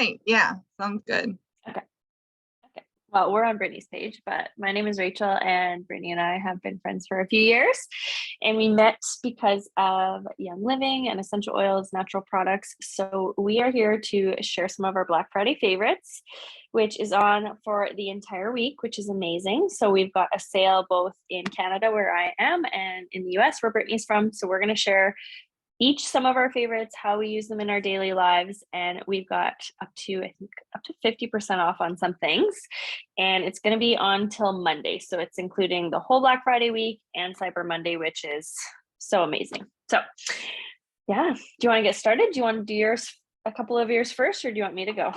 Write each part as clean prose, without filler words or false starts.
Great. Yeah, sounds good. Okay. Okay. Well, we're on Brittany's page, but my name is Rachel, and Brittany and I have been friends for a few years. And we met because of Young Living and essential oils, natural products. So we are here to share some of our Black Friday favorites, which is on for the entire week, which is amazing. So we've got a sale both in Canada, where I am, and in the US, where Brittany's from. So we're going to share each some of our favorites, how we use them in our daily lives, and we've got up to 50% off on some things, and it's going to be on till Monday. So it's including the whole Black Friday week and Cyber Monday, which is so amazing. So yeah, do you want to get started? Do you want to do yours, a couple of yours first, or do you want me to go?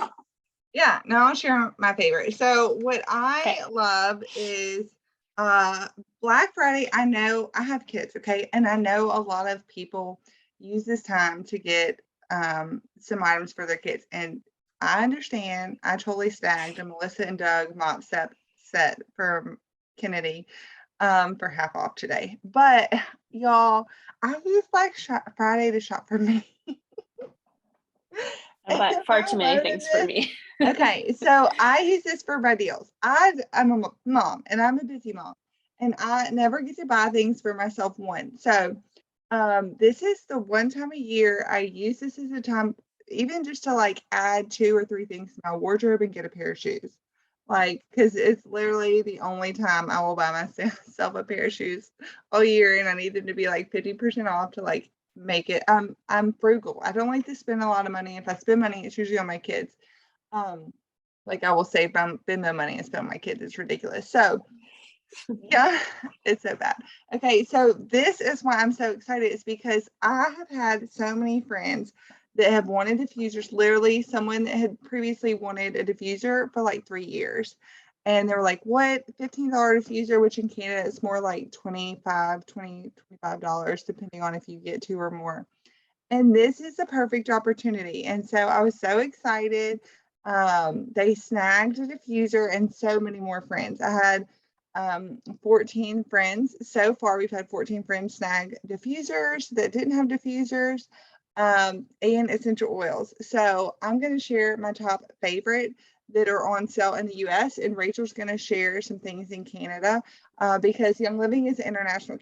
Yeah, no, I'll share my favorite. So what Okay. I love is uh Black Friday. I know I have kids, okay, and I know a lot of people use this time to get some items for their kids. And I understand I totally snagged a Melissa and Doug mop set for Kennedy for half off today. But y'all, I use Friday to shop for me. And But far I too many loaded things for this. me. Okay, so I use this for my deals. I'm a mom and I'm a busy mom, and I never get to buy things for myself one. So this is the one time a year I use this as a time, even just to like add 2 or 3 things to my wardrobe and get a pair of shoes. Like, because it's literally the only time I will buy myself a pair of shoes all year, and I need them to be like 50% off to like make it. I'm frugal. I don't like to spend a lot of money. If I spend money, it's usually on my kids. Um, like I will save Venmo money and spend on my kids. It's ridiculous. So yeah, it's so bad. Okay, so this is why I'm so excited. It's because I have had so many friends that have wanted diffusers. Literally, someone that had previously wanted a diffuser for like 3 years. And they were like, what? $15 diffuser, which in Canada is more like $25 depending on if you get 2 or more. And this is a perfect opportunity. And so I was so excited. They snagged a diffuser and so many more friends. I had 14 friends. So far, we've had 14 friends snag diffusers that didn't have diffusers and essential oils. So I'm going to share my top favorite that are on sale in the US, and Rachel's going to share some things in Canada because Young Living is an international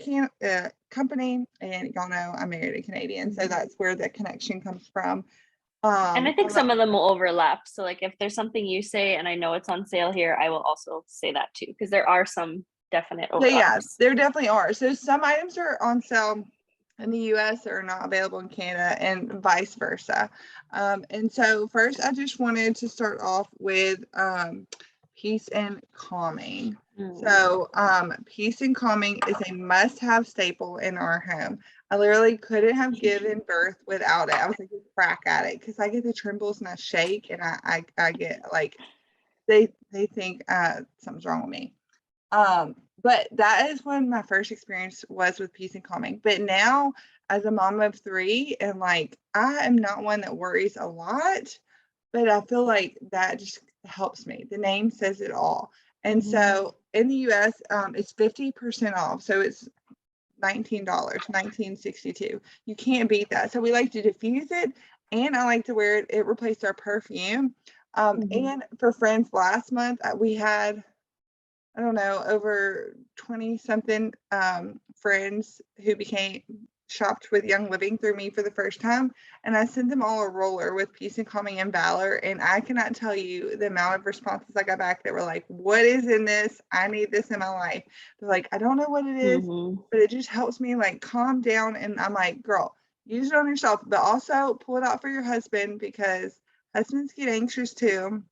company, and y'all know I'm married a Canadian, so that's where the connection comes from. And I think But some of them will overlap. So like if there's something you say and I know it's on sale here, I will also say that too, because there are some definite yeah, overlaps. there definitely are. So some items are on sale in the US that are not available in Canada, and vice versa. And so first, I just wanted to start off with peace and calming. So peace and calming is a must-have staple in our home. I literally couldn't have given birth without it. I was like a crack at it because I get the trembles and I shake, and I get like they think something's wrong with me. But that is when my first experience was with peace and calming. But now, as a mom of 3, and like I am not one that worries a lot, but I feel like that just helps me. The name says it all. And so in the US, it's 50% off. So it's $19, $19.62. You can't beat that. So we like to diffuse it, and I like to wear it. It replaced our perfume. And for friends last month, we had, I don't know, over 20 something friends who shopped with Young Living through me for the first time. And I sent them all a roller with peace and calming and valor. And I cannot tell you the amount of responses I got back that were like, what is in this? I need this in my life. They're like, I don't know what it is, but it just helps me like calm down. And I'm like, girl, use it on yourself, but also pull it out for your husband, because husbands get anxious too,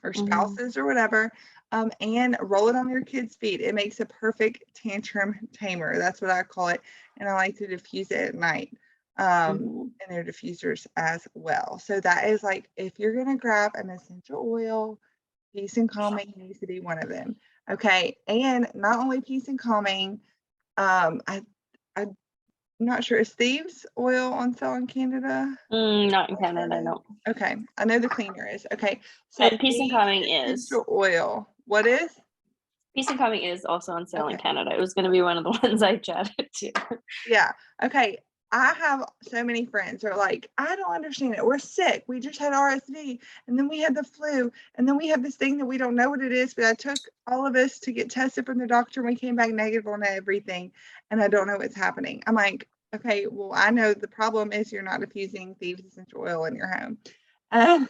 or spouses or whatever. And roll it on your kids' feet. It makes a perfect tantrum tamer. That's what I call it. And I like to diffuse it at night. And they're diffusers as well. So that is like, if you're going to grab an essential oil, peace and calming needs to be one of them. Okay. And not only peace and calming, I'm not sure, is Thieves oil on sale in Canada? Not in Not sure Canada, it is. no. Okay. I know the cleaner is. Okay. So But Peace and Thieves Calming is. essential oil. What is? Peace and Calming is also on sale in Okay. Canada. It was going to be one of the ones I chatted to. Yeah. Okay. I have so many friends who are like, I don't understand it. We're sick. We just had RSV, and then we had the flu, and then we have this thing that we don't know what it is. But I took all of us to get tested from the doctor, and we came back negative on everything, and I don't know what's happening. I'm like, okay, well, I know the problem is you're not diffusing Thieves essential oil in your home. Um,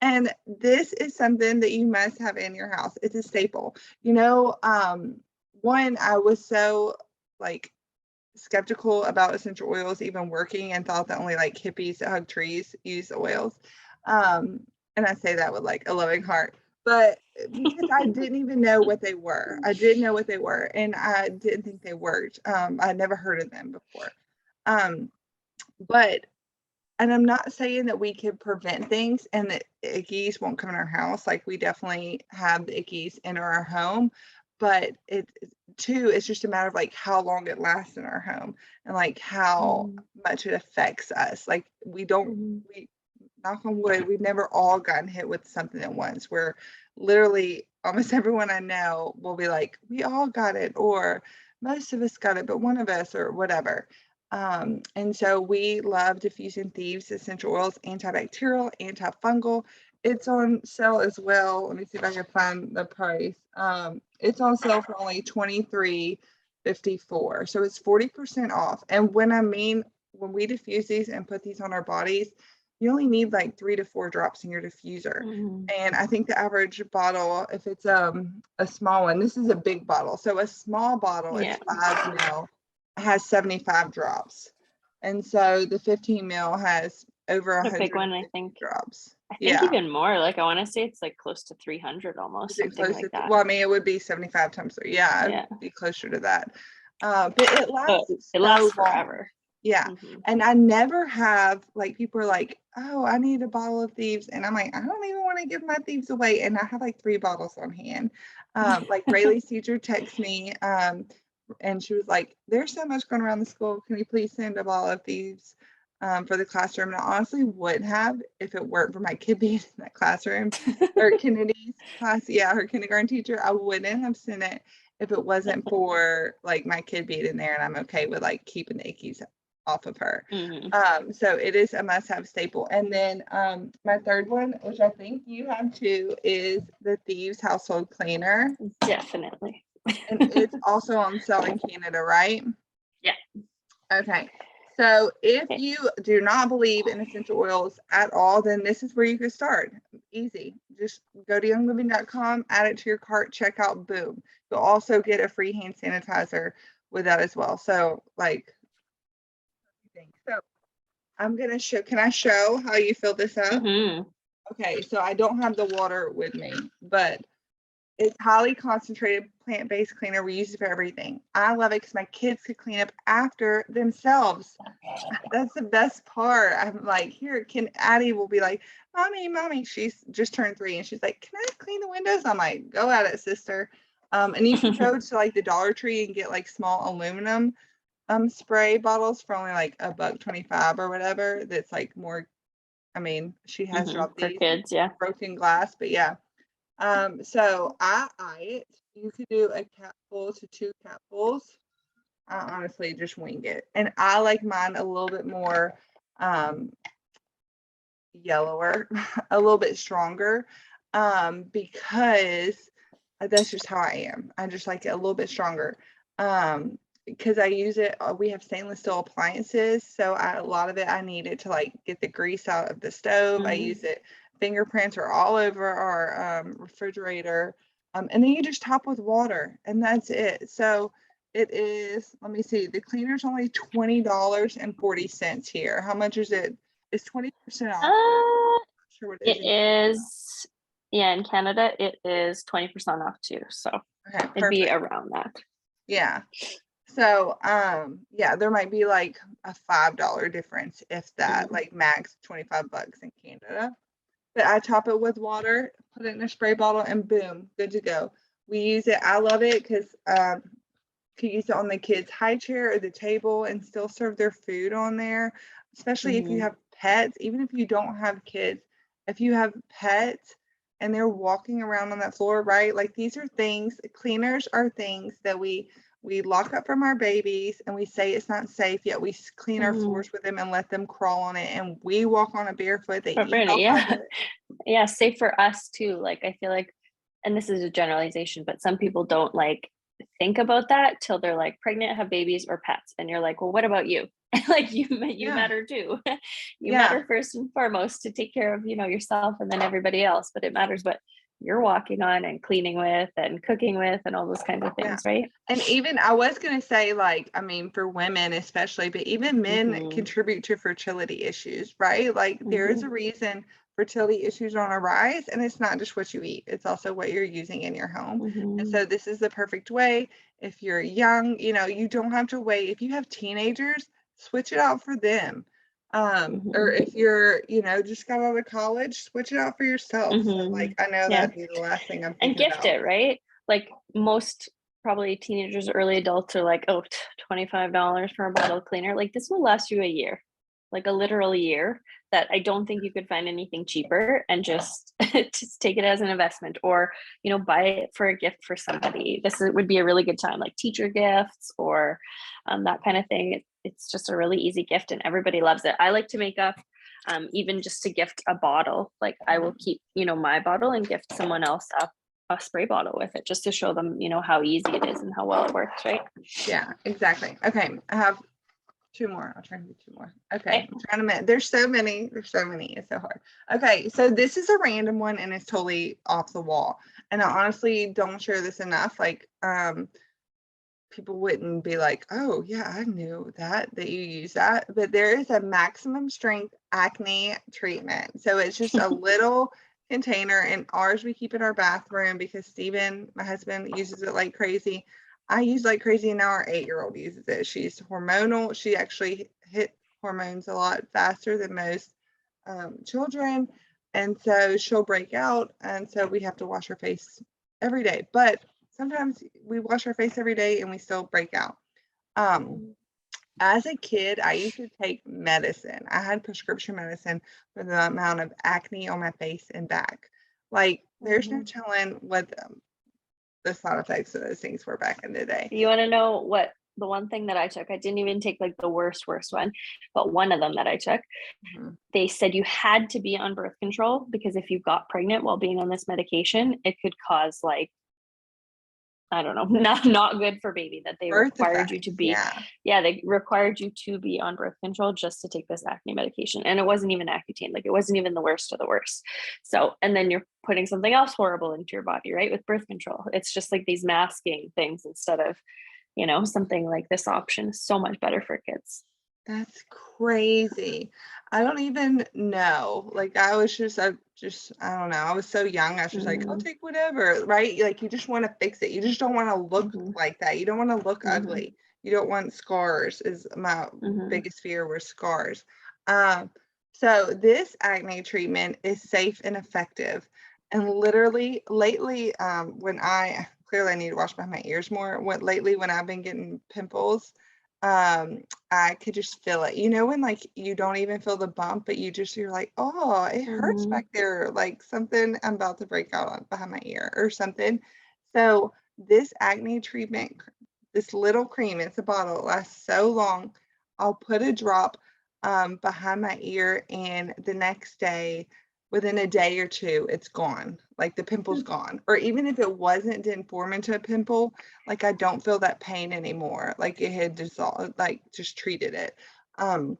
and this is something that you must have in your house. It's a staple. One, I was so like skeptical about essential oils even working and thought that only like hippies that hug trees use oils. And I say that with like a loving heart, but because I didn't even know what they were. I didn't know what they were, and I didn't think they worked. I'd never heard of them before. But and I'm not saying that we could prevent things and that ickies won't come in our house. Like we definitely have the ickies in our home, but it's just a matter of like how long it lasts in our home and like how much it affects us. Like we knock on wood, we've never all gotten hit with something at once, where literally almost everyone I know will be like, we all got it, or most of us got it, but one of us, or whatever. And so we love diffusing Thieves essential oils, antibacterial, antifungal. It's on sale as well. Let me see if I can find the price. It's on sale for only $23.54. So it's 40% off. And when we diffuse these and put these on our bodies, you only need like 3 to 4 drops in your diffuser. And I think the average bottle, if it's a small one, this is a big bottle. So a small bottle is 5 ml, has 75 drops. And so the 15 ml has over 100 big one, I think. drops. I think even more. Like I want to say it's like close to 300 almost, something like that. Well, I mean, it would be 75 times 3. Yeah, it would be closer to that. But it lasts forever. Yeah. And I never have, like, people are like, oh, I need a bottle of Thieves. And I'm like, I don't even want to give my Thieves away. And I have like 3 bottles on hand. Like Rayleigh's teacher texted me and she was like, there's so much going around the school. Can you please send a bottle of Thieves for the classroom? And I honestly would have if it weren't for my kid being in that classroom. Or Kennedy's class, her kindergarten teacher. I wouldn't have sent it if it wasn't for like my kid being in there, and I'm okay with like keeping the ickies off of her. So it is a must-have staple. And then my third one, which I think you have too, is the Thieves household cleaner. Definitely. And it's also on sale in Canada, right? Yeah. Okay. So if you do not believe in essential oils at all, then this is where you could start. Easy. Just go to youngliving.com, add it to your cart, check out, boom. You'll also get a free hand sanitizer with that as well. So like, so I'm going to show, can I show how you fill this up? Okay, so I don't have the water with me, but it's highly concentrated plant-based cleaner. We use it for everything. I love it because my kids could clean up after themselves. That's the best part. I'm like, here, Addie will be like, mommy, she's just turned 3 and she's like, can I clean the windows? I'm like, go at it, sister. And you can go to like the Dollar Tree and get like small aluminum spray bottles for only like $1.25 or whatever. That's like more, I mean, she has dropped for these kids, broken glass, but yeah. So I it. You could do a capful to 2 capfuls. I honestly just wing it. And I like mine a little bit more yellower, a little bit stronger, because that's just how I am. I just like it a little bit stronger. Because I use it, we have stainless steel appliances, so a lot of it I need it to like get the grease out of the stove. I use it, fingerprints are all over our refrigerator, and then you just top with water, and that's it. So it is, let me see, the cleaner's only $20.40 here. How much is it? It's 20% off. Sure what it is. In Canada it is 20% off too, so it'd be around that. So there might be like a $5 difference, if that, like max $25 in Canada. But I top it with water, put it in a spray bottle, and boom, good to go. We use it. I love it because could use it on the kids' high chair or the table and still serve their food on there, especially if you have pets. Even if you don't have kids, if you have pets and they're walking around on that floor, right? Like these are things, cleaners are things that we we lock up from our babies and we say it's not safe, yet we clean our Mhm. floors with them and let them crawl on it, and we walk on it barefoot. They For eat Brittany, off of yeah. it. Yeah, safe for us too. Like I feel like, and this is a generalization, but some people don't like think about that till they're like pregnant, have babies or pets. And you're like, well, what about you? Like you Yeah. matter too. You Yeah. matter first and foremost to take care of, yourself and then everybody else. But it matters what you're walking on and cleaning with and cooking with and all those kinds of Yeah. things, right? And even I was going to say, like, I mean, for women especially, but even men Mhm. contribute to fertility issues, right? Like, there is Mhm. a reason fertility issues are on a rise, and it's not just what you eat, it's also what you're using in your home. And Mhm. so, this is the perfect way. If you're young, you don't have to wait. If you have teenagers, switch it out for them. Or Mhm. if you're, just got out of college, switch it out for yourself. So, like, Mhm. I know Yeah. that'd be the last thing I'm And thinking gift about. it, right? Like most probably teenagers, early adults are like, oh, $25 for a bottle cleaner. Like this will last you a year, like a literal year. That I don't think you could find anything cheaper, and just just take it as an investment, or buy it for a gift for somebody. Would be a really good time, like teacher gifts or that kind of thing. It's just a really easy gift, and everybody loves it. I like to make up. Even just to gift a bottle, like I will keep my bottle and gift someone else a spray bottle with it, just to show them how easy it is and how well it works, right? Yeah, exactly. Okay, I have two more. I'll try to do two more. Okay, Okay. I'm trying to. There's so many. There's so many. It's so hard. Okay, so this is a random one, and it's totally off the wall. And I honestly don't share this enough. Like, people wouldn't be like, "Oh, yeah, I knew that you use that." But there is a maximum strength acne treatment. So it's just a little container, and ours we keep in our bathroom because Steven, my husband, uses it like crazy. I use like crazy, and now our 8-year-old uses it. She's hormonal. She actually hit hormones a lot faster than most children, and so she'll break out, and so we have to wash her face every day. But sometimes we wash our face every day and we still break out. As a kid, I used to take medicine. I had prescription medicine for the amount of acne on my face and back. Like, there's no telling what the side effects of those things were back in the day. You want to know what the one thing that I took? I didn't even take like the worst one, but one of them that I took, they said you had to be on birth control, because if you got pregnant while being on this medication, it could cause like, I don't know, not good for baby, that they Birth required you effects, to be, they required you to be on birth control just to take this acne medication. And it wasn't even Accutane, like it wasn't even the worst of the worst. So, and then you're putting something else horrible into your body, right? With birth control. It's just like these masking things instead of, something like this option is so much better for kids. That's crazy. I don't even know. Like, I don't know. I was so young. I was just like, I'll take whatever, right? Like, you just want to fix it. You just don't want to look like that. You don't want to look ugly. You don't want scars, is my biggest fear, were scars. So this acne treatment is safe and effective. And literally lately, when I clearly I need to wash my ears more. When I've been getting pimples, I could just feel it. When like you don't even feel the bump, but you're like, oh, it hurts back there, like something I'm about to break out on behind my ear or something. So this acne treatment, this little cream, it's a bottle, it lasts so long. I'll put a drop behind my ear, and the next day, within a day or two, it's gone. Like the pimple's gone. Or even if it didn't form into a pimple, like I don't feel that pain anymore. Like it had dissolved, like just treated it. And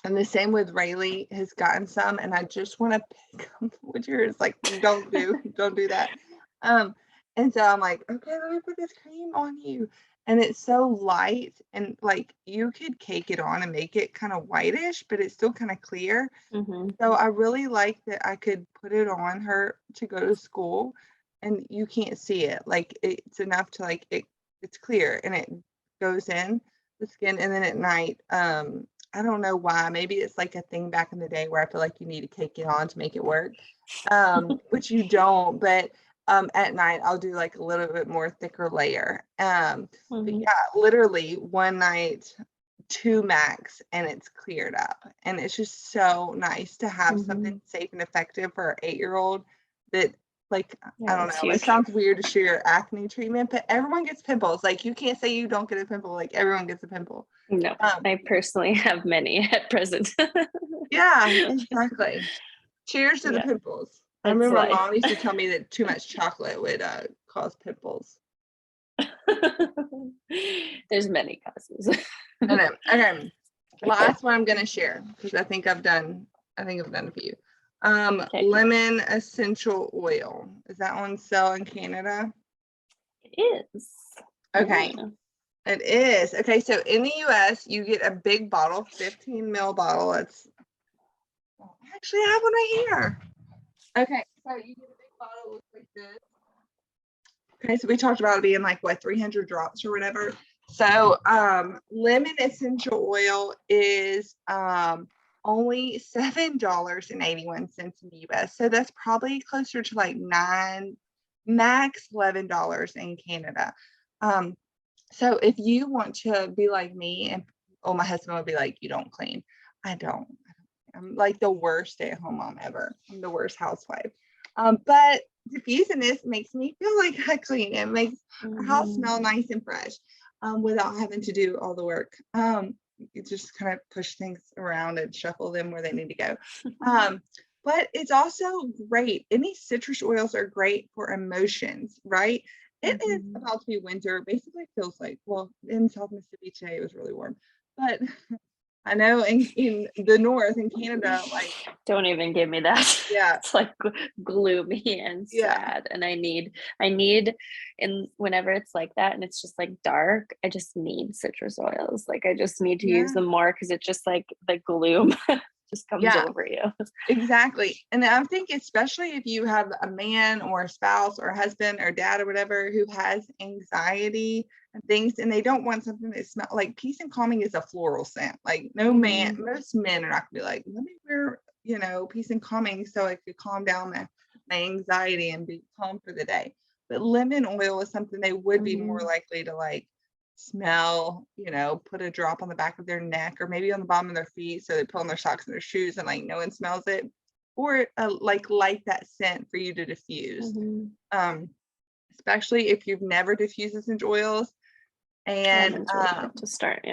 the same with Rayleigh has gotten some, and I just want to pick up with yours. Like, don't do that. And so I'm like, okay, let me put this cream on you. And it's so light, and like you could cake it on and make it kind of whitish, but it's still kind of clear. So I really like that I could put it on her to go to school, and you can't see it. Like it's enough to like it's clear, and it goes in the skin. And then at night, I don't know why. Maybe it's like a thing back in the day where I feel like you need to cake it on to make it work. Which you don't, but at night I'll do like a little bit more thicker layer. But yeah, literally one night, 2 max, and it's cleared up. And it's just so nice to have something safe and effective for our 8-year-old that like, Yeah, I don't it's know, it huge. sounds weird to share acne treatment, but everyone gets pimples. Like, you can't say you don't get a pimple. Like, everyone gets a pimple. No, I personally have many at present. Yeah, exactly. Cheers to the Yeah, pimples. I it's remember my life. mom used to tell me that too much chocolate would cause pimples. There's many causes. Okay. Last one I'm gonna share because I think I've done a few. Okay. Lemon essential oil. Is that one sell in Canada? It is. Okay. Yeah. It is. Okay, so in the US, you get a big bottle, 15 ml bottle. It's actually I have one right here. Okay, so you get a big bottle, looks like this. Okay, so we talked about it being like what 300 drops or whatever. So lemon essential oil is only $7.81 in the US. So that's probably closer to like max $11 in Canada. So if you want to be like me, and my husband would be like, you don't clean. I don't. I'm like the worst stay-at-home mom ever. I'm the worst housewife. But diffusing this makes me feel like I clean. It makes our house smell nice and fresh without having to do all the work. You just kind of push things around and shuffle them where they need to go. But it's also great. Any citrus oils are great for emotions, right? It is about to be winter. Basically feels like, well, in South Mississippi today, it was really warm. But I know in the north in Canada, like, don't even give me that. yeah, It's like gloomy and sad. And I need, and whenever it's like that and it's just like dark, I just need citrus oils. Like I just need to use them more because it's just like the gloom just comes over you. Exactly. And I think especially if you have a man or a spouse or a husband or dad or whatever who has anxiety and things, and they don't want something that smells like peace and calming is a floral scent. Like most men are not gonna be like, let me wear, peace and calming so I could calm down my anxiety and be calm for the day. But lemon oil is something they would be more likely to like smell, put a drop on the back of their neck or maybe on the bottom of their feet so they put on their socks and their shoes and like no one smells it, or like light that scent for you to diffuse. Especially if you've never diffused essential oils. And lemon's really good to start.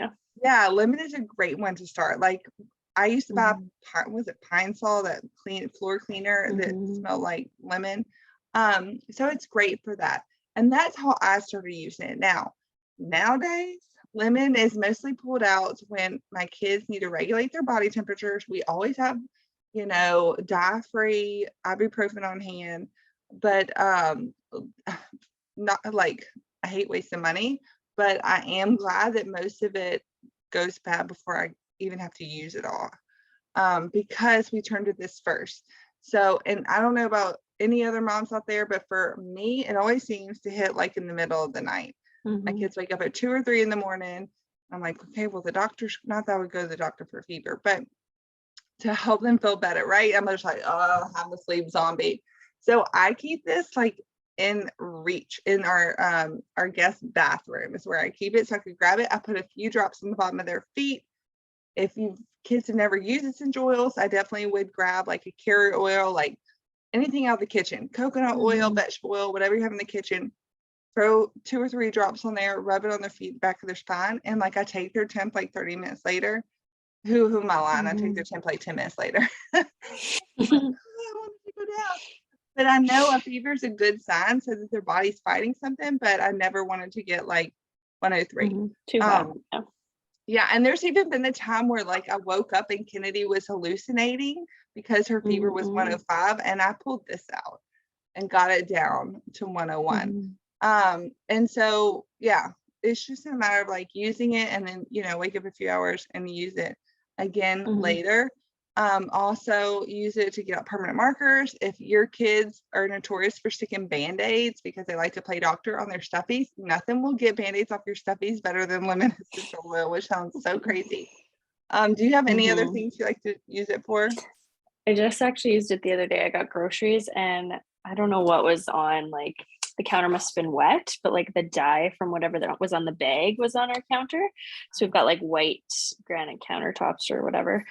Lemon is a great one to start. Like I used to buy Pine Sol, that floor cleaner that smelled like lemon. So it's great for that, and that's how I started using it. Nowadays, lemon is mostly pulled out when my kids need to regulate their body temperatures. We always have, dye-free ibuprofen on hand, but not like I hate wasting money, but I am glad that most of it goes bad before I even have to use it all, because we turned to this first. So, and I don't know about any other moms out there, but for me, it always seems to hit like in the middle of the night. My kids wake up at 2 or 3 in the morning. I'm like, okay, well, the doctor's not that I would go to the doctor for a fever, but to help them feel better, right? I'm just like, oh, I'm a sleep zombie. So I keep this like in reach in our guest bathroom is where I keep it. So I could grab it. I put a few drops on the bottom of their feet. If you kids have never used essential oils, I definitely would grab like a carrier oil, like anything out of the kitchen, coconut oil, vegetable oil, whatever you have in the kitchen. Throw 2 or 3 drops on there, rub it on their feet, back of their spine, and like I take their temp like 30 minutes later. Who am I lying? I take their temp like 10 minutes later. Like, oh, I want to go down. But I know a fever is a good sign so that their body's fighting something, but I never wanted to get like 103. Too hot. Yeah, and there's even been a time where like I woke up and Kennedy was hallucinating because her fever was 105, and I pulled this out and got it down to 101. And so it's just a matter of like using it and then wake up a few hours and use it again later. Also use it to get out permanent markers. If your kids are notorious for sticking band-aids because they like to play doctor on their stuffies, nothing will get band-aids off your stuffies better than lemon essential oil, which sounds so crazy. Do you have any other things you like to use it for? I just actually used it the other day. I got groceries and I don't know what was on, like the counter must have been wet, but like the dye from whatever that was on the bag was on our counter. So we've got like white granite countertops or whatever.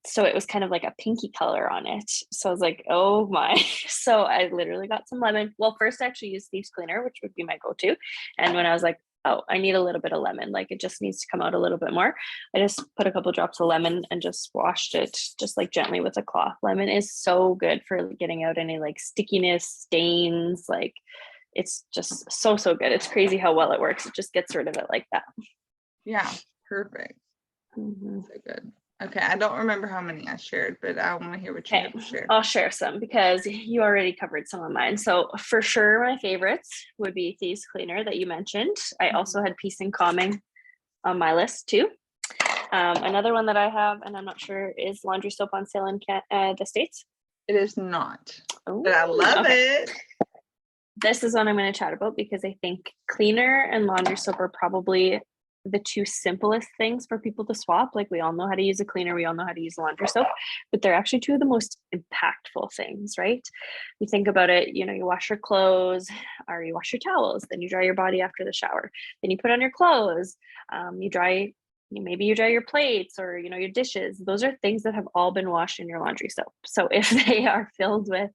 so it was kind of like a pinky color on it. So I was like, oh my. So I literally got some lemon. Well, first I actually used Thieves Cleaner, which would be my go-to. And when I was like, oh, I need a little bit of lemon, like it just needs to come out a little bit more, I just put a couple drops of lemon and just washed it just like gently with a cloth. Lemon is so good for getting out any like stickiness, stains, like it's just so good. It's crazy how well it works. It just gets rid of it like that. Yeah, perfect. So good. Okay, I don't remember how many I shared, but I want to hear what you have to share. I'll share some because you already covered some of mine. So for sure, my favorites would be Thieves Cleaner that you mentioned. I also had Peace and Calming on my list too. Another one that I have, and I'm not sure, is laundry soap on sale in the States? It is not, Ooh, but I love it. This is what I'm going to chat about because I think cleaner and laundry soap are probably the two simplest things for people to swap. Like we all know how to use a cleaner, we all know how to use laundry soap, but they're actually two of the most impactful things, right? You think about it, you know, you wash your clothes or you wash your towels, then you dry your body after the shower, then you put on your clothes, maybe you dry your plates or, you know, your dishes. Those are things that have all been washed in your laundry soap. So if they are filled with,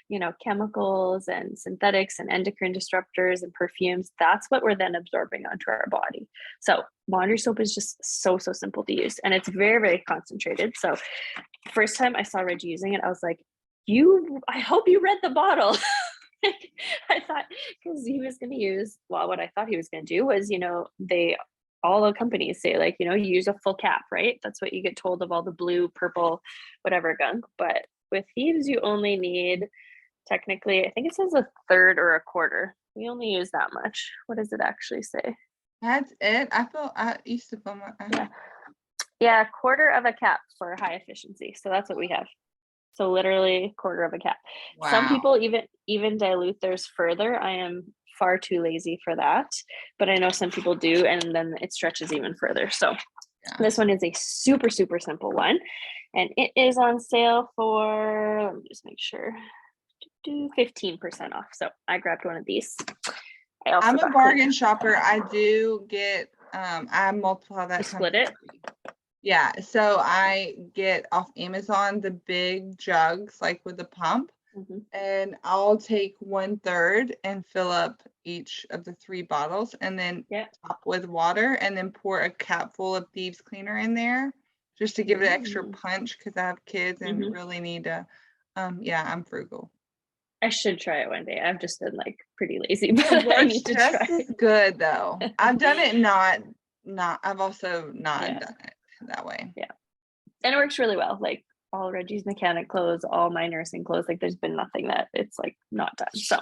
you know, chemicals and synthetics and endocrine disruptors and perfumes, that's what we're then absorbing onto our body. So laundry soap is just so simple to use, and it's very concentrated. So first time I saw Reggie using it, I was like, I hope you read the bottle. I thought, because he was going to use, well, what I thought he was going to do was, you know, all the companies say, like, you know, use a full cap, right? That's what you get told of all the blue, purple, whatever gunk. But with Thieves, you only need, technically, I think it says a third or a quarter. We only use that much. What does it actually say? That's it. I used to fill my. Yeah, quarter of a cap for high efficiency. So that's what we have. So literally quarter of a cap. Wow. Some people even dilute theirs further. I am far too lazy for that, but I know some people do, and then it stretches even further. So This one is a super simple one, and it is on sale for, let me just make sure, 15% off. So I grabbed one of these. I'm a bargain shopper. I do get I multiply that. Split it. Yeah, so I get off Amazon the big jugs, like with the pump, and I'll take 1/3 and fill up each of the 3 bottles, and then top with water, and then pour a cap full of Thieves Cleaner in there, just to give it extra punch, because I have kids and really need to. Yeah, I'm frugal. I should try it one day. I've just been like pretty lazy, but I need to try. It's good though. I've done it not. I've also not done it that way. Yeah, and it works really well. Like all Reggie's mechanic clothes, all my nursing clothes, like there's been nothing that it's like not done. So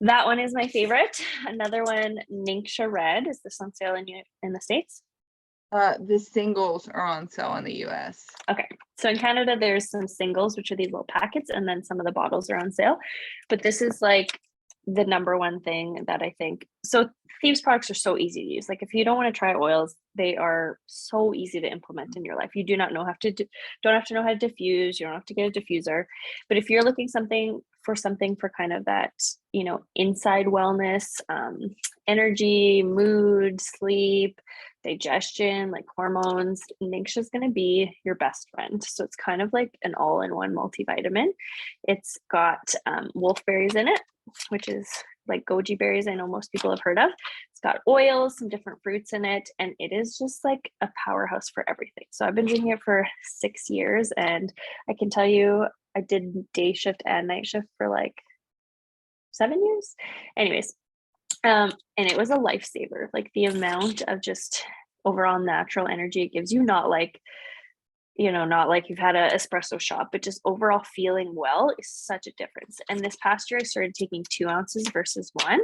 that one is my favorite. Another one, Ningxia Red. Is this on sale in the States? The singles are on sale in the US. Okay, so in Canada there's some singles, which are these little packets, and then some of the bottles are on sale, but this is like the number one thing that I think. So Thieves products are so easy to use. Like if you don't want to try oils, they are so easy to implement in your life. You do not know don't have to know how to diffuse. You don't have to get a diffuser. But if you're looking for something for kind of that, you know, inside wellness, energy, mood, sleep, digestion, like hormones, Ningxia is going to be your best friend. So it's kind of like an all-in-one multivitamin. It's got wolfberries in it, which is like goji berries. I know most people have heard of. It's got oils, some different fruits in it, and it is just like a powerhouse for everything. So I've been drinking it for 6 years, and I can tell you I did day shift and night shift for like 7 years. Anyways, and it was a lifesaver. Like the amount of just overall natural energy it gives you, not like you've had an espresso shot, but just overall feeling well is such a difference. And this past year I started taking 2 ounces versus 1,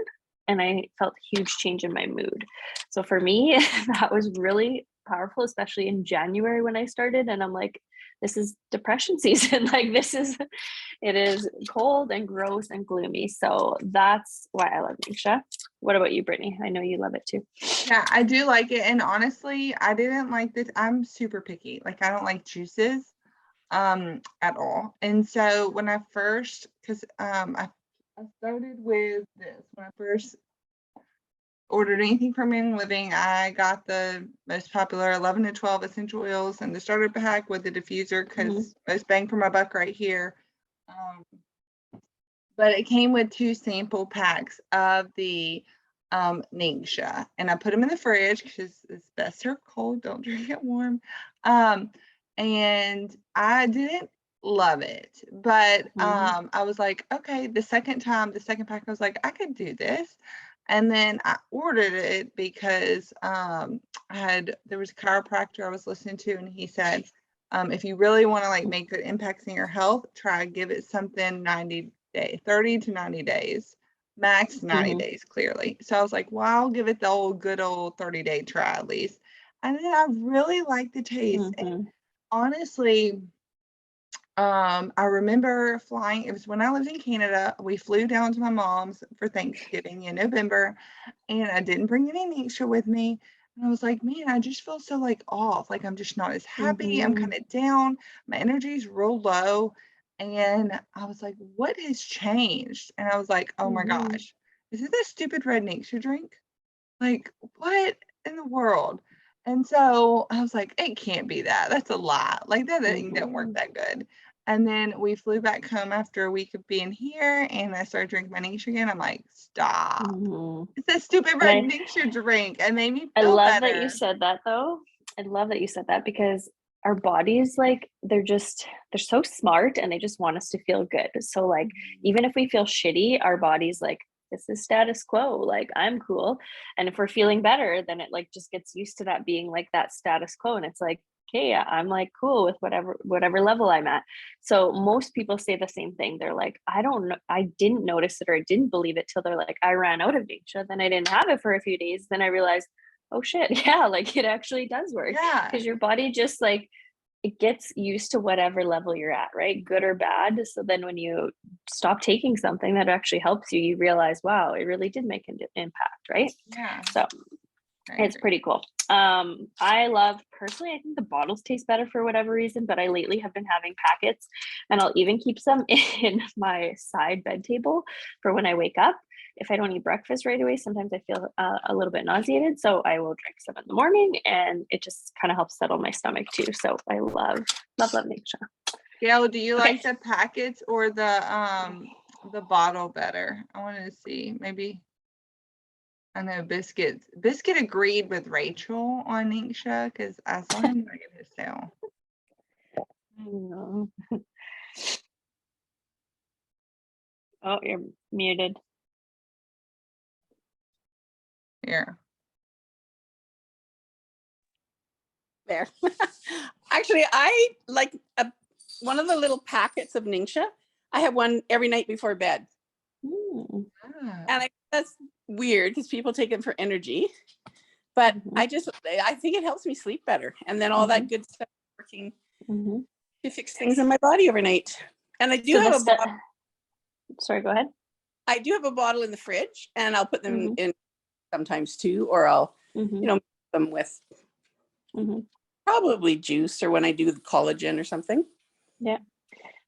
and I felt a huge change in my mood. So for me, that was really powerful, especially in January when I started. And I'm like, this is depression season. Like it is cold and gross and gloomy. So that's why I love Ningxia. What about you, Brittany? I know you love it too. Yeah, I do like it. And honestly, I didn't like this. I'm super picky. Like I don't like juices at all. And so when I first, because I started with this when I first ordered anything from Young Living. I got the most popular 11 to 12 essential oils and the starter pack with the diffuser because most bang for my buck right here. But it came with 2 sample packs of the Ningxia, and I put them in the fridge because it's best served cold. Don't drink it warm. And I didn't love it, but I was like, okay, the second pack, I was like, I could do this. And then I ordered it because there was a chiropractor I was listening to, and he said, if you really want to like make good impacts in your health, give it something 30 to 90 days, max 90 days, clearly. So I was like, well, I'll give it the good old 30-day try at least. And then I really liked the taste. And honestly, I remember flying. It was when I lived in Canada. We flew down to my mom's for Thanksgiving in November, and I didn't bring any Ningxia with me. And I was like, man, I just feel so like off. Like I'm just not as happy. I'm kind of down. My energy's real low. And I was like, what has changed? And I was like, oh my gosh, is it that stupid red Ningxia drink? Like, what in the world? And so I was like, it can't be that. That's a lie. Like that thing don't work that good. And then we flew back home after a week of being here, and I started drinking my Ningxia again. I'm like, stop. It's that stupid red Ningxia drink. It made me feel love better. that you said that though. I love that you said that because our bodies, like, they're so smart and they just want us to feel good. So like, even if we feel shitty, our body's like, this is status quo, like I'm cool. And if we're feeling better, then it like just gets used to that being like that status quo. And it's like, okay, I'm like cool with whatever level I'm at. So most people say the same thing. They're like, I don't know, I didn't notice it or I didn't believe it till they're like, I ran out of Ningxia, then I didn't have it for a few days. Then I realized, oh shit, yeah, like it actually does work. Yeah. Because your body just like, it gets used to whatever level you're at, right? Good or bad. So then when you stop taking something that actually helps you, you realize, wow, it really did make an impact, right? Yeah. So it's pretty cool. I love, personally, I think the bottles taste better for whatever reason, but I lately have been having packets, and I'll even keep some in my side bed table for when I wake up. If I don't eat breakfast right away, sometimes I feel a little bit nauseated. So I will drink some in the morning, and it just kind of helps settle my stomach too. So I love Ningxia. Gail, do you like the packets or the bottle better? I wanted to see, maybe. I know Biscuit agreed with Rachael on Ningxia because I saw him bring his tail. I know. Oh, you're muted. Here. There. Actually, I like one of the little packets of Ningxia. I have one every night before bed. And that's weird because people take them for energy. But I think it helps me sleep better. And then all that good stuff working to fix things in my body overnight. And I do have a bottle. Sorry, go ahead. I do have a bottle in the fridge, and I'll put them in sometimes too, or I'll, mix them with probably juice, or when I do the collagen or something. Yeah.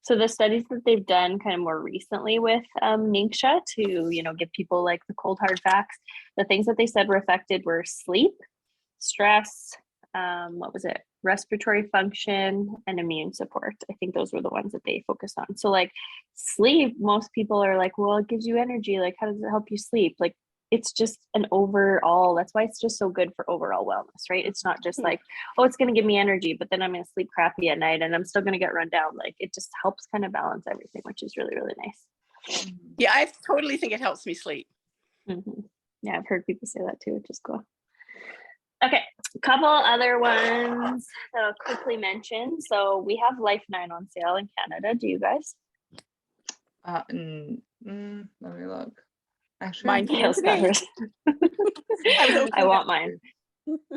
So the studies that they've done kind of more recently with Ningxia to, give people like the cold hard facts, the things that they said were affected were sleep, stress, respiratory function, and immune support. I think those were the ones that they focused on. So like sleep, most people are like, well, it gives you energy. Like, how does it help you sleep? Like, it's just an overall, that's why it's just so good for overall wellness, right? It's not just like, oh, it's going to give me energy, but then I'm going to sleep crappy at night and I'm still going to get run down. Like, it just helps kind of balance everything, which is really, really nice. Yeah, I totally think it helps me sleep. Yeah, I've heard people say that too, which is cool. Okay, a couple other ones that I'll quickly mention. So we have Life 9 on sale in Canada. Do you guys? Let me look. Actually, mine came today. I want mine.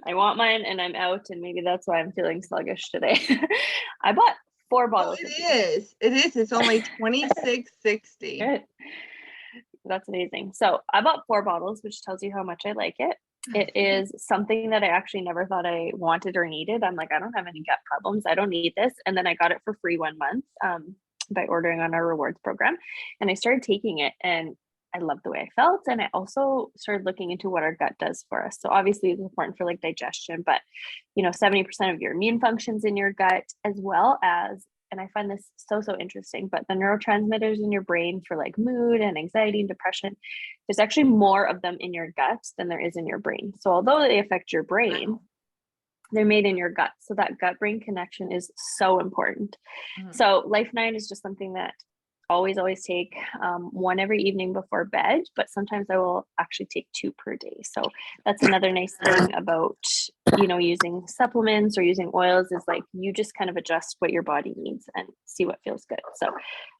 I want mine, and I'm out, and maybe that's why I'm feeling sluggish today. I bought 4 bottles. Oh, it is. It's only $26.60. Good. That's amazing. So I bought 4 bottles, which tells you how much I like it. It is something that I actually never thought I wanted or needed. I'm like, I don't have any gut problems. I don't need this. And then I got it for free 1 month by ordering on our rewards program. And I started taking it, and I loved the way I felt. And I also started looking into what our gut does for us. So obviously it's important for like digestion, but 70% of your immune functions in your gut, as well as, and I find this so interesting, but the neurotransmitters in your brain for like mood and anxiety and depression, there's actually more of them in your gut than there is in your brain. So although they affect your brain, they're made in your gut. So that gut brain connection is so important. So Life 9 is just something that always take one every evening before bed, but sometimes I will actually take 2 per day. So that's another nice thing about, using supplements or using oils, is like you just kind of adjust what your body needs and see what feels good. So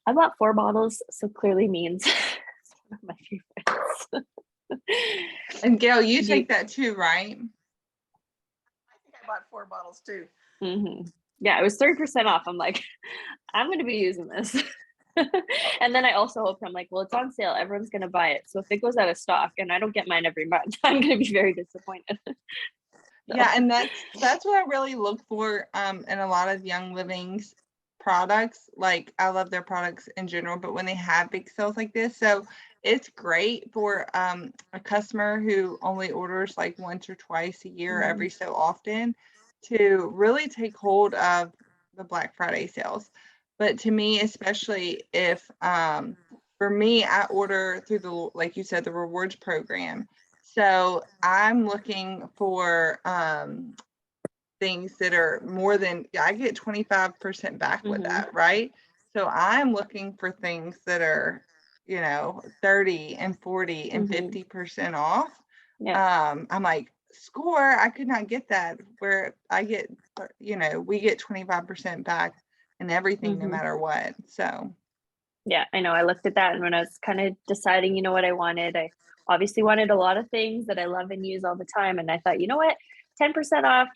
I bought 4 bottles, so clearly means it's one of my favorites. And Gail, you take that too, right? I think I bought 4 bottles too. Yeah, it was 30% off. I'm like, I'm going to be using this. And then I also hope, I'm like, well, it's on sale, everyone's going to buy it. So if it goes out of stock and I don't get mine every month, I'm going to be very disappointed. Yeah, and that's what I really look for in a lot of Young Living's products. Like, I love their products in general, but when they have big sales like this, so it's great for a customer who only orders like once or twice a year, every so often, to really take hold of the Black Friday sales. But to me, especially if for me, I order through the, like you said, the rewards program. So I'm looking for things that are more than, I get 25% back with that, right? So I'm looking for things that are, 30 and 40 and 50% off. I'm like, score, I could not get that, where I get, we get 25% back and everything, no matter what. So yeah, I know. I looked at that, and when I was kind of deciding, what I wanted, I obviously wanted a lot of things that I love and use all the time. And I thought, you know what, 10% off,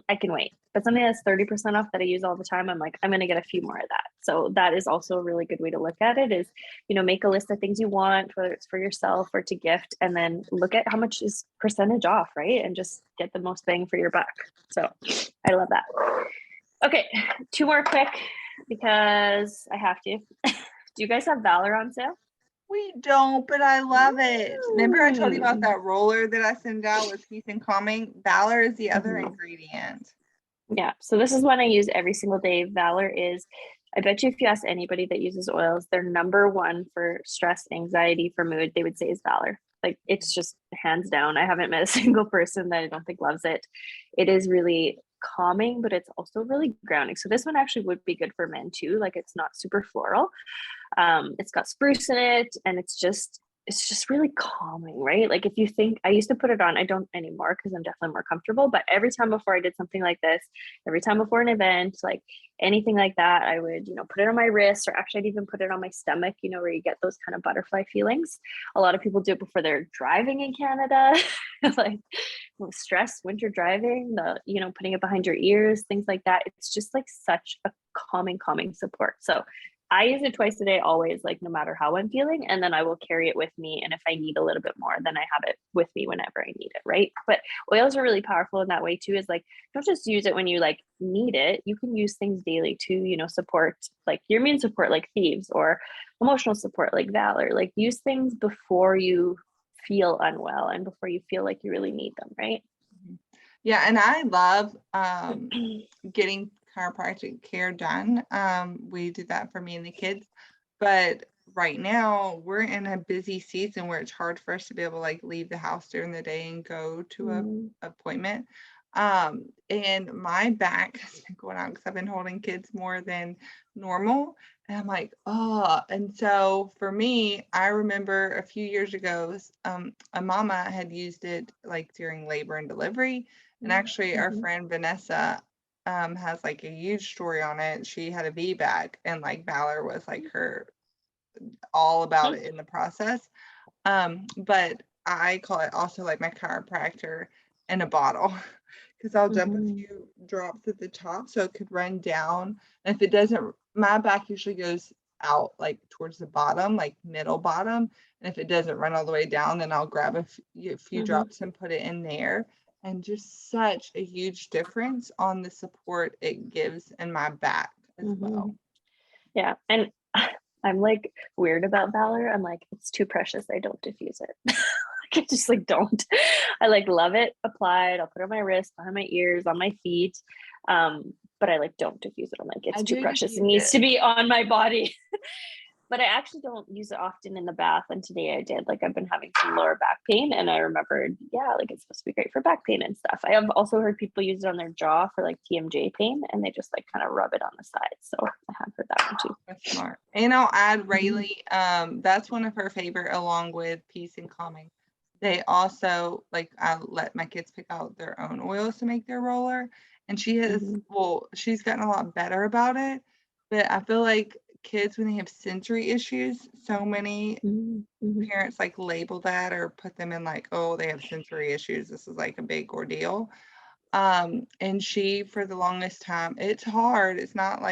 I can wait. But something that's 30% off that I use all the time, I'm like, I'm going to get a few more of that. So that is also a really good way to look at it, is, make a list of things you want, whether it's for yourself or to gift, and then look at how much is percentage off, right? And just get the most bang for your buck. So I love that. Okay, 2 more quick, because I have to. Do you guys have Valor on sale? We don't, but I love it. Remember I told you about that roller that I sent out with peace and calming? Valor is the other ingredient. Yeah, so this is one I use every single day. Valor is, I bet you if you ask anybody that uses oils, their number 1 for stress, anxiety, for mood, they would say is Valor. Like, it's just hands down. I haven't met a single person that I don't think loves it. It is really calming, but it's also really grounding. So this one actually would be good for men too. Like, it's not super floral. It's got spruce in it, and it's just really calming, right? Like, if you think, I used to put it on, I don't anymore because I'm definitely more comfortable, but every time before I did something like this, every time before an event, like anything like that, I would, put it on my wrist, or actually I'd even put it on my stomach, where you get those kind of butterfly feelings. A lot of people do it before they're driving in Canada, like with stress, winter driving, putting it behind your ears, things like that. It's just like such a calming support. So I use it twice a day, always, like no matter how I'm feeling. And then I will carry it with me. And if I need a little bit more, then I have it with me whenever I need it. Right. But oils are really powerful in that way too, is like, don't just use it when you like need it. You can use things daily to, support like your immune support, like Favs, or emotional support, like Valor. Like, use things before you feel unwell and before you feel like you really need them. Right. Yeah. And I love getting chiropractic care done. We do that for me and the kids, but right now we're in a busy season where it's hard for us to be able to like leave the house during the day and go to an appointment. And my back has been going out because I've been holding kids more than normal. And I'm like, oh, and so for me, I remember a few years ago, a mama had used it like during labor and delivery. And actually our friend Vanessa has like a huge story on it. She had a VBAC, and like Valor was like her all about it in the process. But I call it also like my chiropractor in a bottle, because I'll dump a few drops at the top so it could run down. And if it doesn't, my back usually goes out like towards the bottom, like middle bottom. And if it doesn't run all the way down, then I'll grab a few drops and put it in there. And just such a huge difference on the support it gives in my back as well. Yeah. And I'm like weird about Valor. I'm like, it's too precious. I don't diffuse it. I just like don't. I like love it applied. I'll put it on my wrist, behind my ears, on my feet. But I like don't diffuse it. I'm like, it's too precious. It needs to be on my body. But I actually don't use it often in the bath. And today I did. Like I've been having some lower back pain, and I remembered, yeah, like it's supposed to be great for back pain and stuff. I have also heard people use it on their jaw for like TMJ pain, and they just like kind of rub it on the side. So I have heard that one too. That's smart. And I'll add Rayleigh. That's one of her favorite, along with Peace and Calming. They also like, I let my kids pick out their own oils to make their roller, and she has she's gotten a lot better about it. But I feel like kids, when they have sensory issues, so many parents like label that or put them in like, oh, they have sensory issues, this is like a big ordeal. And she, for the longest time, it's hard, it's not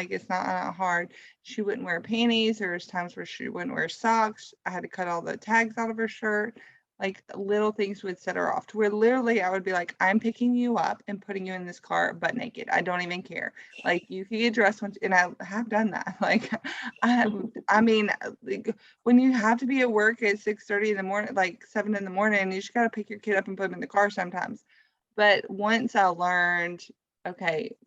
hard, she wouldn't wear panties. There's times where she wouldn't wear socks. I had to cut all the tags out of her shirt. Like little things would set her off to where literally I would be like, I'm picking you up and putting you in this car butt naked. I don't even care. Like you can get dressed once, and I have done that. Like I mean, like, when you have to be at work at 6:30 in the morning, like 7 in the morning, you just got to pick your kid up and put him in the car sometimes. But once I learned, okay,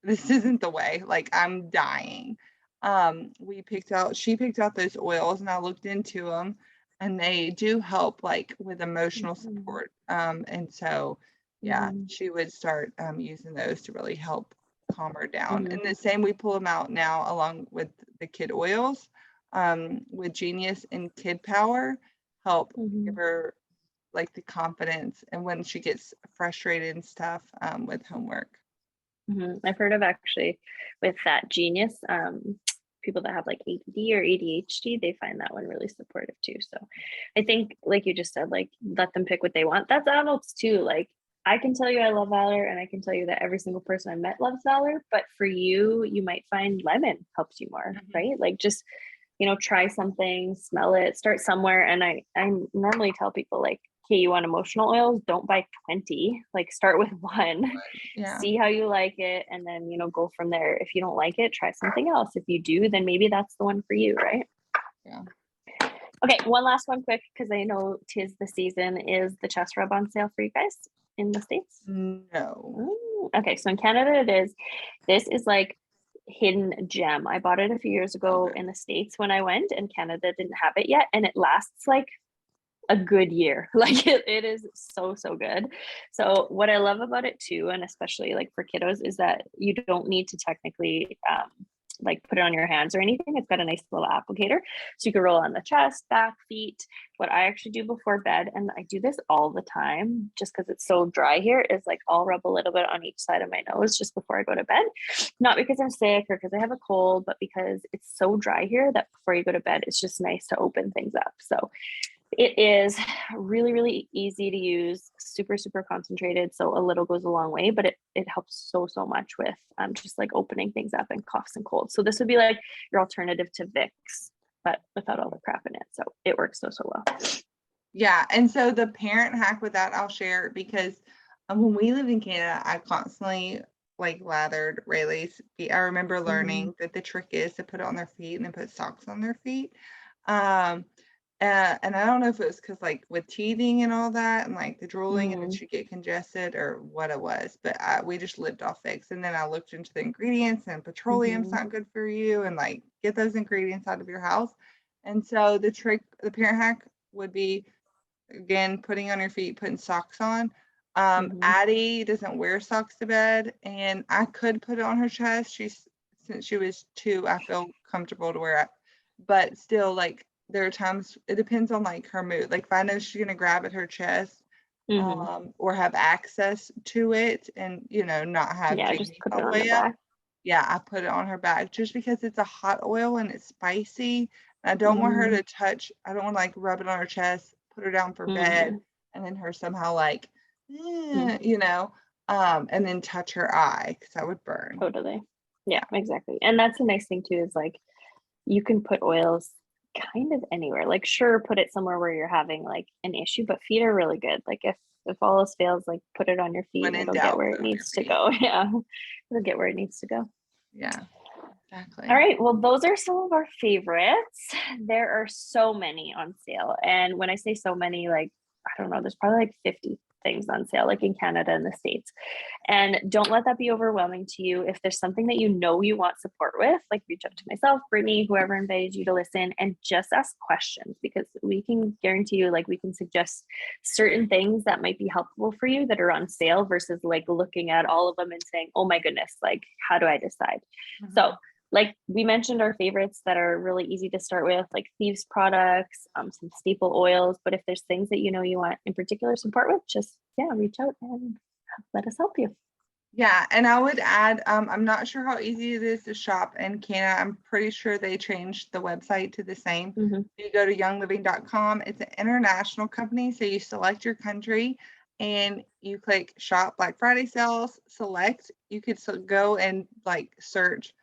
this isn't the way, like I'm dying. She picked out those oils, and I looked into them, and they do help like with emotional support. And so, yeah, she would start using those to really help calm her down. And the same, we pull them out now along with the kid oils, with Genius and Kid Power, help give her like the confidence, and when she gets frustrated and stuff with homework. I've heard of actually with that Genius, people that have like ADD or ADHD, they find that one really supportive too. So I think, like you just said, like let them pick what they want. That's adults too. Like I can tell you I love Valor, and I can tell you that every single person I met loves Valor, but for you, you might find lemon helps you more, right? Like just, try something, smell it, start somewhere. And I normally tell people like, okay, you want emotional oils, don't buy 20, like start with one, see how you like it, and then go from there. If you don't like it, try something else. If you do, then maybe that's the one for you, right? Okay, one last one quick, because I know 'tis the season. Is the chest rub on sale for you guys in the States? No. Ooh, okay, so in Canada it is. This is like hidden gem. I bought it a few years ago in the States when I went, and Canada didn't have it yet, and it lasts like a good year. Like it is so good. So what I love about it too, and especially like for kiddos, is that you don't need to technically like put it on your hands or anything. It's got a nice little applicator, so you can roll on the chest, back, feet. What I actually do before bed, and I do this all the time just because it's so dry here, is like I'll rub a little bit on each side of my nose just before I go to bed. Not because I'm sick or because I have a cold, but because it's so dry here that before you go to bed, it's just nice to open things up. So it is really easy to use, super concentrated. So a little goes a long way, but it helps so much with just like opening things up and coughs and colds. So this would be like your alternative to Vicks, but without all the crap in it. So it works so well. Yeah. And so the parent hack with that, I'll share, because when we lived in Canada, I constantly like lathered Rayleigh's feet. I remember learning that the trick is to put it on their feet and then put socks on their feet. And I don't know if it was because like with teething and all that and like the drooling and then she'd get congested or what it was, but we just lived off Vicks. And then I looked into the ingredients, and petroleum's not good for you, and like get those ingredients out of your house. And so the parent hack would be, again, putting on your feet, putting socks on. Addie doesn't wear socks to bed, and I could put it on her chest. Since she was 2, I feel comfortable to wear it, but still, like, there are times it depends on like her mood. Like if I know she's gonna grab at her chest, or have access to it, and not have just put it on the back. I put it on her back just because it's a hot oil and it's spicy. And I don't want her to touch. I don't want to like rub it on her chest, put her down for bed, and then her somehow like, and then touch her eye, because that would burn. Totally. Yeah, exactly. And that's the nice thing too, is like you can put oils kind of anywhere. Like sure, put it somewhere where you're having like an issue, but feet are really good. Like if all else fails, like put it on your feet and it'll get where it needs to go. Yeah, it'll get where it needs to go. Yeah. Exactly. All right. Well, those are some of our favorites. There are so many on sale. And when I say so many, like, I don't know, there's probably like 50 things on sale, like in Canada and the States. And don't let that be overwhelming to you. If there's something that you know you want support with, like reach out to myself, Brittany, whoever invited you to listen, and just ask questions, because we can guarantee you, like, we can suggest certain things that might be helpful for you that are on sale versus like looking at all of them and saying, oh my goodness, like, how do I decide? So like we mentioned, our favorites that are really easy to start with, like Thieves products, some staple oils. But if there's things that you know you want in particular support with, just reach out and let us help you. Yeah, and I would add, I'm not sure how easy it is to shop in Canada. I'm pretty sure they changed the website to the same. You go to youngliving.com. It's an international company, so you select your country and you click shop Black Friday sales, select. You could go and like search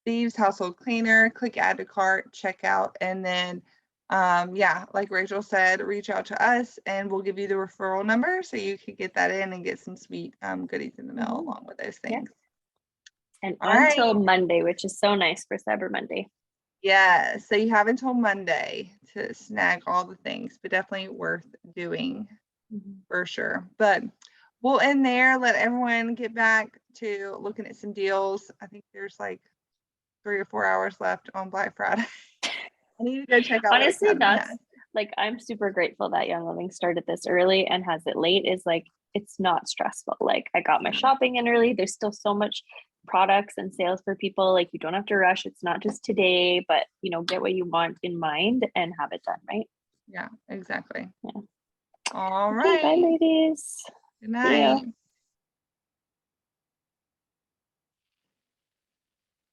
Thieves household cleaner, click add to cart, check out, and then like Rachel said, reach out to us and we'll give you the referral number so you could get that in and get some sweet goodies in the mail along with those things. And until Monday, which is so nice for Cyber Monday. Yeah, so you have until Monday to snag all the things, but definitely worth doing for sure. But we'll end there, let everyone get back to looking at some deals. I think there's like 3 or 4 hours left on Black Friday. I need to go check out. Honestly, that's like, I'm super grateful that Young Living started this early and has it late. Is like, it's not stressful. Like, I got my shopping in early. There's still so much products and sales for people. Like, you don't have to rush. It's not just today, but get what you want in mind and have it done, right? Yeah, exactly. Yeah. All right. Bye, ladies. Good night.